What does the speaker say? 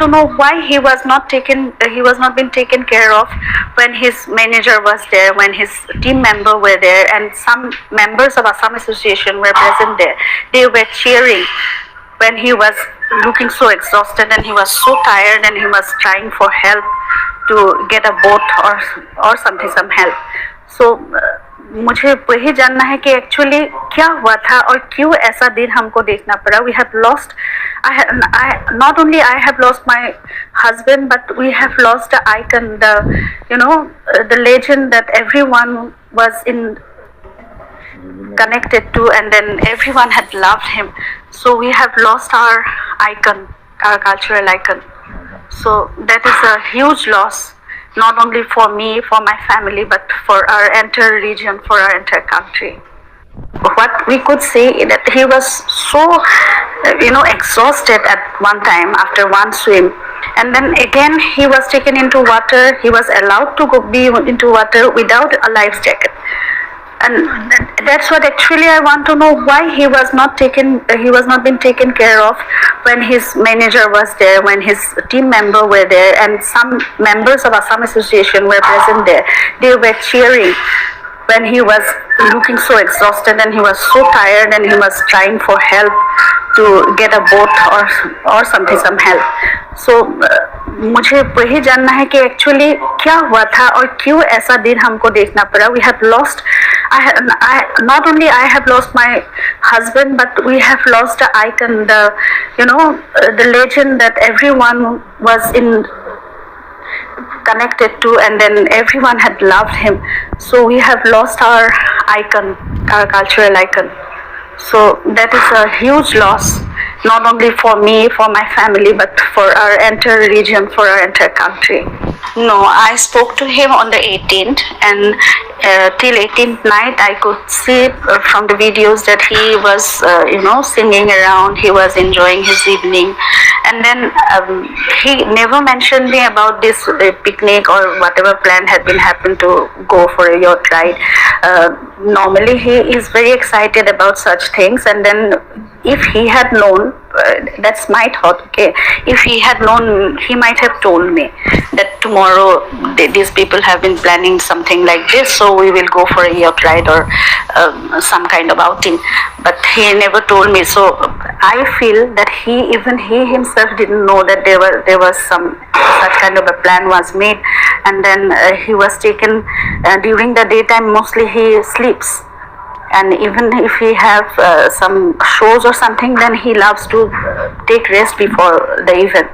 to know why he was not been taken care of when his manager was there, when his team member were there, and some members of Assam Association were present there. They were cheering when he was looking so exhausted and he was so tired and he was trying for help to get a boat or something, some help. So मुझे वही जानना है कि actually क्या हुआ था और क्यों ऐसा दिन हमको देखना पड़ा. We have lost, not only I have lost my husband, but we have lost the icon, the legend that everyone was connected to, and then everyone had loved him. So we have lost our icon, our cultural icon. So that is a huge loss, not only for me, for my family, but for our entire region, for our entire country. What we could say is that he was so, exhausted at one time after one swim. And then again he was taken into water. He was allowed to be into water without a life jacket. And that's what actually I want to know, why he was not been taken care of when his manager was there, when his team member were there, and some members of Assam Association were present there. They were cheering when he was looking so exhausted and he was so tired and he was trying for help to get a boat or something, some help. So मुझे वही जानना है कि actually क्या हुआ था और क्यों ऐसा दिन हमको देखना पड़ा. We have lost, not only I have lost my husband, but we have lost the icon, the legend that everyone was connected to, and then everyone had loved him. So we have lost our icon, our cultural icon. So that is a huge loss, not only for me, for my family, but for our entire region, for our entire country. No, I spoke to him on the 18th, and till 18th night I could see from the videos that he was, singing around. He was enjoying his evening, and then he never mentioned me about this picnic or whatever plan had been happened to go for a yacht ride. Normally he is very excited about such things, and then if he had known, that's my thought, okay, if he had known, he might have told me that tomorrow these people have been planning something like this, so we will go for a yacht ride or some kind of outing. But he never told me. So I feel that he himself didn't know that there was some such kind of a plan was made, and then he was taken during the daytime. Mostly he sleeps, and even if he have some shows or something, then he loves to take rest before the event.